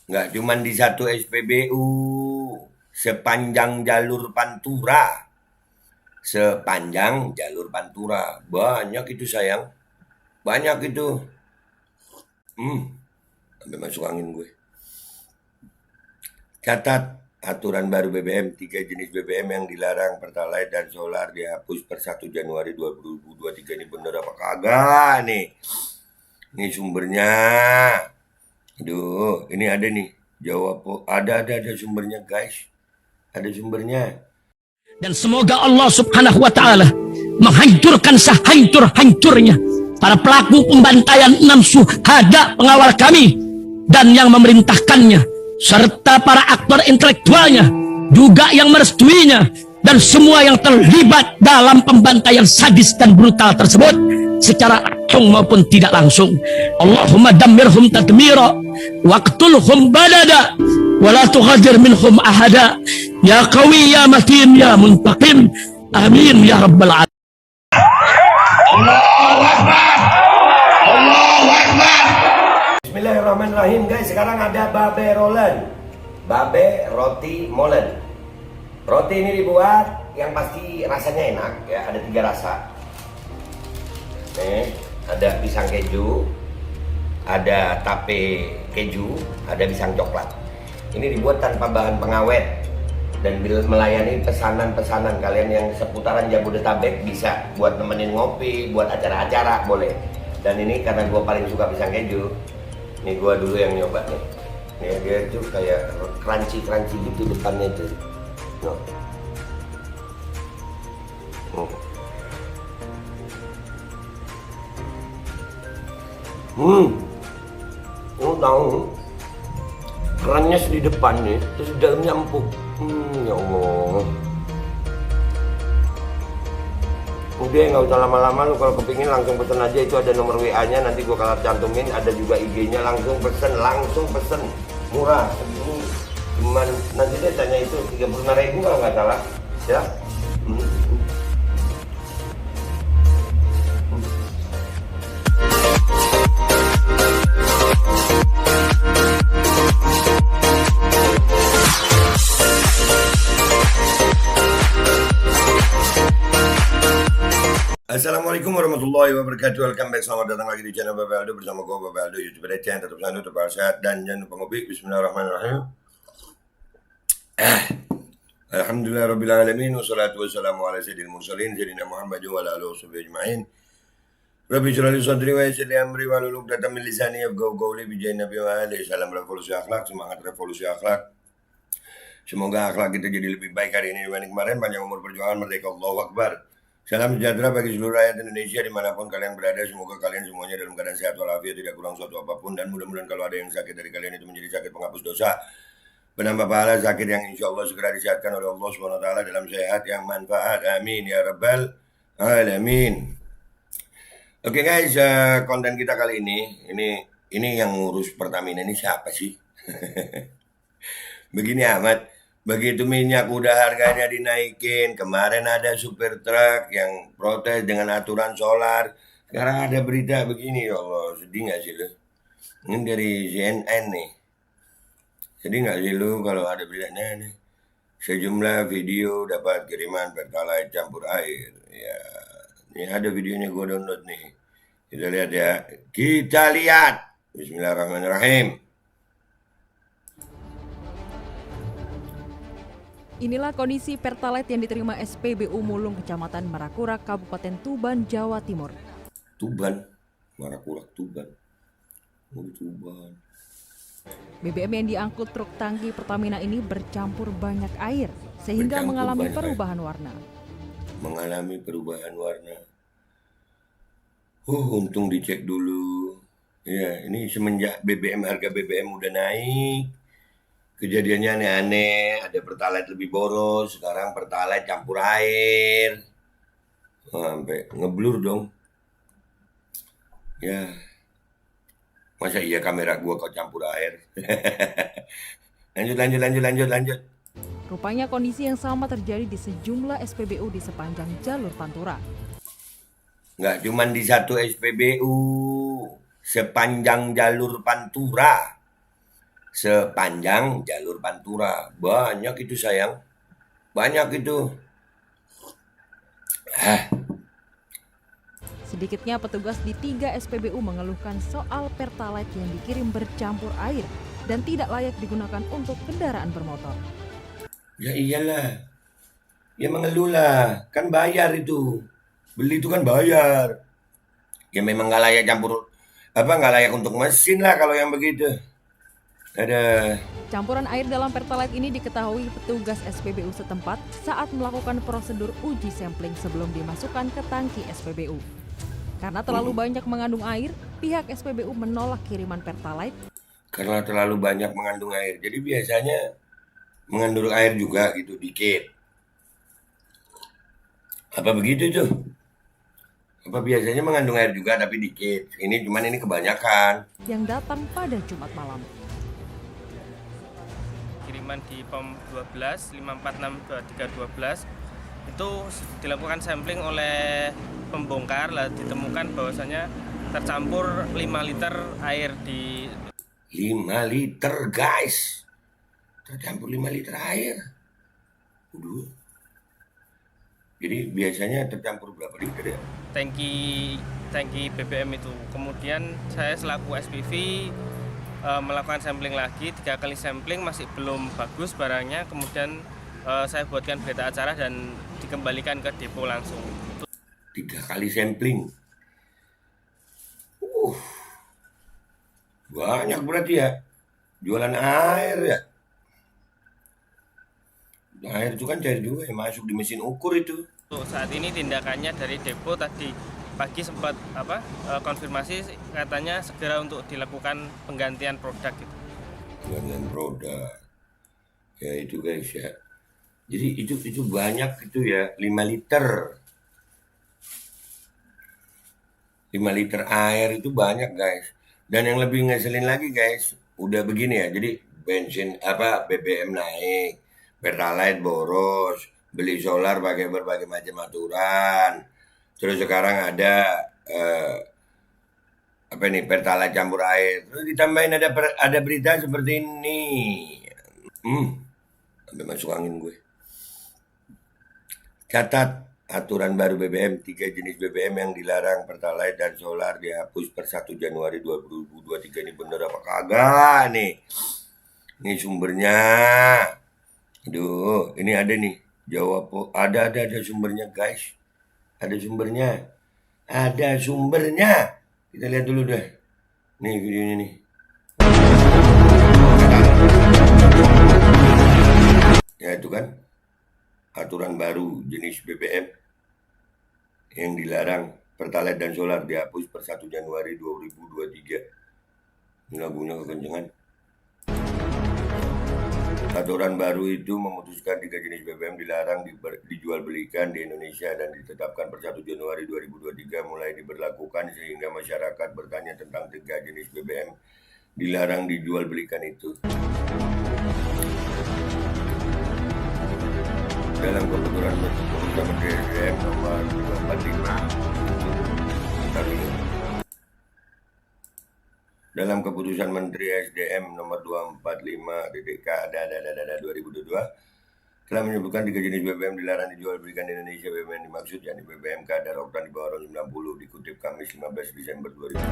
Nggak cuman di satu SPBU, sepanjang jalur Pantura. Sepanjang jalur Pantura. Banyak itu sayang. Banyak itu. Sampai masuk angin gue. Catat aturan baru BBM, 3 jenis BBM yang dilarang Pertalite dan Solar dihapus per 1 Januari 2023. Ini bener apa kagak nih? Ini sumbernya. Aduh, ini ada nih. Jawab, ada sumbernya guys. Ada sumbernya. Dan semoga Allah subhanahu wa ta'ala menghancurkan sehancur-hancurnya para pelaku pembantaian 6 syuhada pengawal kami dan yang memerintahkannya, serta para aktor intelektualnya juga yang merestuinya, dan semua yang terlibat dalam pembantaian sadis dan brutal tersebut secara langsung maupun tidak langsung. Allahumma dammirhum tadmira waqtulhum badada wala tughadir minhum ahada ya qawi ya matin ya muntaqim, amin ya rabbal alamin. Allahu Akbar. Allahu Akbar. Bismillahirrahmanirrahim guys. Sekarang ada babe rolen, babe roti molen. Roti ini dibuat yang pasti rasanya enak ya, ada 3 rasa. Nih, ada pisang keju, ada tape keju, ada pisang coklat. Ini dibuat tanpa bahan pengawet dan melayani pesanan-pesanan kalian yang seputaran Jabodetabek. Bisa buat nemenin ngopi, buat acara-acara boleh. Dan ini karena gue paling suka pisang keju, nih gue dulu yang nyoba nih. Nih dia tuh kayak crunchy gitu depannya tuh. No. Tahu kerannya di depan nih, terus di dalamnya empuk. Ya Allah. Udah nggak usah lama-lama, lu kalau kepingin langsung pesen aja, itu ada nomor WA-nya, nanti gua kalau cantumin, ada juga IG-nya, langsung pesen, murah segini. Cuman nanti dia tanya itu 35.000 kalau nggak salah, ya. Assalamualaikum warahmatullahi wabarakatuh. Welcome back, selamat datang lagi di channel Babe Aldo bersama gue Babe Aldo, YouTuber Receh. Tetap santai, tetap sehat, dan jangan lupa ngopi. Bismillahirrahmanirrahim. Alhamdulillahirrabbilalamin. Wassalatu wassalamu ala sayyidil mursalin Sayyidina Muhammad wa ala alihi washabihi ajma'in. Rabbi shrah li sadri wa yassir li amri wahlul 'uqdatam min lisani yafqahu qawli bi jahi nabi wa alihi. Salam revolusi akhlak, semangat revolusi akhlak. Semoga akhlak kita jadi lebih baik hari ini dibanding kemarin. Panjang umur perjuangan, merdeka, Allahu Akbar. Salam sejahtera bagi seluruh rakyat Indonesia dimanapun kalian berada. Semoga kalian semuanya dalam keadaan sehat walafiat, tidak kurang suatu apapun. Dan mudah-mudahan kalau ada yang sakit dari kalian itu menjadi sakit penghapus dosa, penambah pahala, sakit yang insya Allah segera disehatkan oleh Allah SWT dalam sehat yang manfaat. Amin ya rabbal alamin. Oke guys, konten kita kali ini yang ngurus Pertamina ini siapa sih? Begini amat. Begitu minyak udah harganya dinaikin, kemarin ada supir truk yang protes dengan aturan solar. Sekarang ada berita begini, ya Allah, sedih nggak sih lu? Ini dari CNN nih. Sedih nggak sih lu kalau ada beritanya nih? Sejumlah video dapat kiriman Pertalite campur air. Ya, ini ada videonya, gue download nih. Kita lihat ya. Kita lihat. Bismillahirrahmanirrahim. Inilah kondisi Pertalite yang diterima SPBU Mulung, Kecamatan Marakura, Kabupaten Tuban, Jawa Timur. Tuban, Marakura, Tuban. Tuban. BBM yang diangkut truk tangki Pertamina ini bercampur banyak air sehingga mengalami perubahan warna. Untung dicek dulu. Ya, ini semenjak harga BBM udah naik. Kejadiannya aneh-aneh, ada Pertalite lebih boros, sekarang Pertalite campur air. Sampai ngeblur dong. Ya. Masa iya kamera gua kok campur air? Lanjut. Rupanya kondisi yang sama terjadi di sejumlah SPBU di sepanjang jalur Pantura. Nggak cuma di satu SPBU, sepanjang jalur Pantura. sepanjang jalur Pantura. Banyak itu sayang, banyak itu. Sedikitnya petugas di 3 SPBU mengeluhkan soal Pertalite yang dikirim bercampur air dan tidak layak digunakan untuk kendaraan bermotor. Ya iyalah, ya mengeluh lah, kan bayar itu. Beli itu kan bayar. Ya memang nggak layak campur, nggak layak untuk mesin lah kalau yang begitu. Ada. Campuran air dalam Pertalite ini diketahui petugas SPBU setempat saat melakukan prosedur uji sampling sebelum dimasukkan ke tangki SPBU. Karena terlalu banyak mengandung air, pihak SPBU menolak kiriman Pertalite. Karena terlalu banyak mengandung air, jadi biasanya mengandung air juga gitu dikit. Apa begitu tuh? Apa biasanya mengandung air juga tapi dikit? Cuman ini kebanyakan. Yang datang pada Jumat malam. Kiriman di POM 12 5462312 itu dilakukan sampling oleh pembongkar, lah ditemukan bahwasanya tercampur 5 liter air di 5 liter guys, tercampur 5 liter air. Waduh. Jadi biasanya tercampur berapa liter ya? tangki BBM itu. Kemudian saya selaku SPV melakukan sampling lagi, 3 kali sampling masih belum bagus barangnya. Kemudian saya buatkan berita acara dan dikembalikan ke depo langsung. 3 kali sampling. Banyak berarti ya. Jualan air ya. Air itu kan cair juga yang masuk di mesin ukur itu. Untuk saat ini tindakannya dari depo tadi pagi sempat konfirmasi, katanya segera untuk dilakukan penggantian produk gitu. Penggantian produk. Ya itu guys ya. Jadi itu banyak itu ya, 5 liter. 5 liter air itu banyak guys. Dan yang lebih ngeselin lagi guys, udah begini ya. Jadi bensin BBM naik, Pertalite boros, beli solar pakai berbagai macam aturan. Terus sekarang ada Pertalite campur air. Terus ditambahin ada berita seperti ini. Sampai masuk angin gue. Catat aturan baru BBM, 3 jenis BBM yang dilarang Pertalite dan solar dihapus per 1 Januari 2023. Ini bener apa kagak nih? Ini sumbernya. Aduh, ini ada nih. Jawab, ada sumbernya guys. Ada sumbernya. Kita lihat dulu deh. Nih videonya nih. Ya itu kan aturan baru jenis BBM yang dilarang Pertalite dan solar dihapus per 1 Januari 2023. Ini lagunya kekencengan. Aturan baru itu memutuskan 3 jenis BBM dilarang dijual belikan di Indonesia dan ditetapkan per 1 Januari 2023 mulai diberlakukan, sehingga masyarakat bertanya tentang 3 jenis BBM dilarang dijual belikan itu. Dalam keputusan Menteri SDM nomor 245 dalam keputusan Menteri SDM nomor 245 DDK 2022 telah menyebutkan 3 jenis BBM dilarang dijual belikan di Indonesia. BBM yang dimaksud yakni BBM kadar oktan di bawah 90, dikutip Kamis 15 Desember 2022.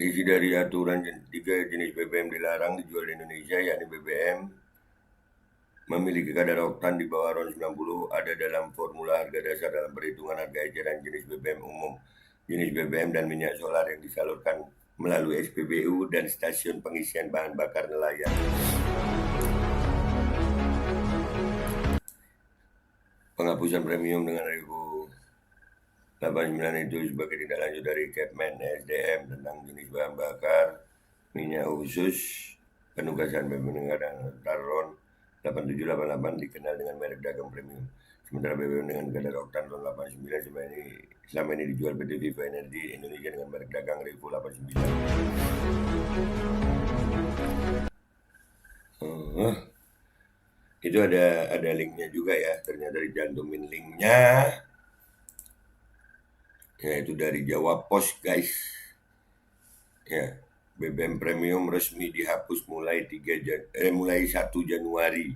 Isi dari aturan 3 jenis BBM dilarang dijual di Indonesia yakni BBM memiliki kadar oktan di bawah 90 ada dalam formula harga dasar dalam perhitungan harga eceran jenis BBM umum, jenis BBM dan minyak solar yang disalurkan melalui SPBU dan stasiun pengisian bahan bakar nelayan. Penghapusan premium dengan Revo 89 itu sebagai tindak lanjut dari Kepmen SDM tentang jenis bahan bakar minyak khusus penugasan BBM dan Taron 8788 dikenal dengan merek dagang premium. Sementara BBM dengan kadar oktan 89 selama ini dijual PT Viva Energy Indonesia dengan merek dagang Revo 89. Itu ada linknya juga ya. Ternyata dicantumin linknya. Ya, itu dari Jawa Pos, guys. Ya, BBM Premium resmi dihapus mulai 1 Januari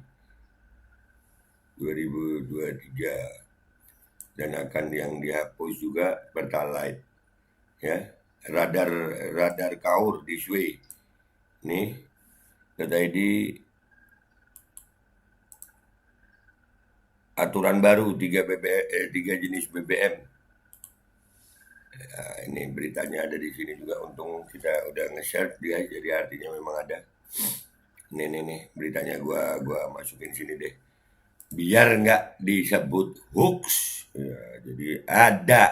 2023. Dan akan yang dihapus juga Pertalite. Ya, radar kaur di Sway. Nih, kata ini aturan baru 3 jenis BBM. Nah, ini beritanya ada di sini juga. Untung kita udah nge-share dia, jadi artinya memang ada. Nih beritanya gua masukin sini deh. Biar nggak disebut hoax. Ya, jadi ada.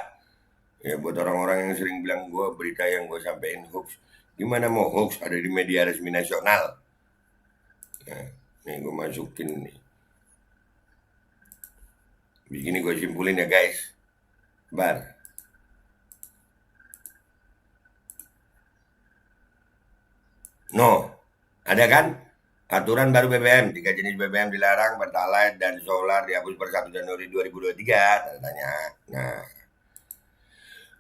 Ya, buat orang-orang yang sering bilang gua berita yang gua sampein hoax. Gimana mau hoax ada di media resmi nasional? Nah, nih gua masukin nih. Begini gue simpulin ya guys. Bar. No, ada kan? Aturan baru BBM, 3 jenis BBM dilarang, Pertalite dan solar dihapus per 1 Januari 2023, tanya. Nah,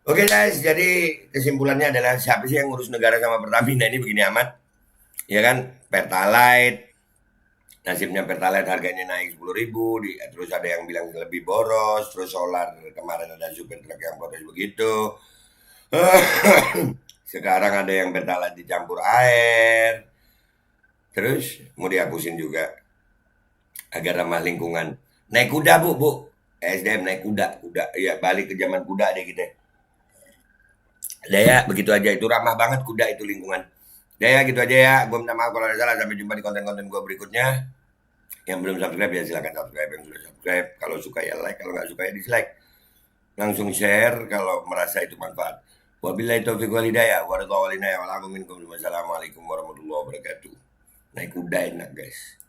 oke guys, jadi kesimpulannya adalah siapa sih yang ngurus negara sama Pertamina ini begini amat? Ya kan, Pertalite, nasibnya Pertalite harganya naik 10.000, terus ada yang bilang lebih boros, terus solar kemarin ada supir truk yang protes begitu. Sekarang ada yang Pertalite dicampur air. Terus mau dihapusin juga agar ramah lingkungan. Naik kuda bu. SDM naik kuda. Ya balik ke zaman kuda deh kita. Ya begitu aja, itu ramah banget kuda itu lingkungan. Ya gitu aja ya. Gue minta maaf kalau ada salah. Sampai jumpa di konten-konten gue berikutnya. Yang belum subscribe ya silakan subscribe. Yang sudah subscribe, kalau suka ya like, kalau nggak suka ya dislike. Langsung share kalau merasa itu manfaat. Wabillahi taufiq wal hidayah. Wassalamualaikum warahmatullahi wabarakatuh. Naik kuda enak guys.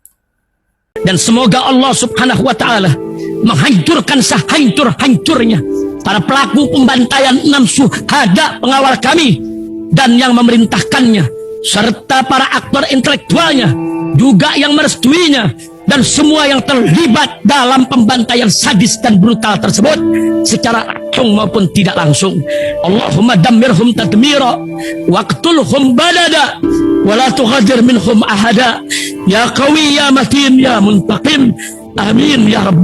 Dan semoga Allah subhanahu wa ta'ala menghancurkan sehancur-hancurnya para pelaku pembantaian 6 syuhada pengawal kami dan yang memerintahkannya, serta para aktor intelektualnya juga yang merestuinya, dan semua yang terlibat dalam pembantaian sadis dan brutal tersebut secara langsung maupun tidak langsung. Allahumma dammirhum tadmira waqtulhum badada wala tughadir minhum ahada ya qawi ya matin ya muntaqim amin ya rabbal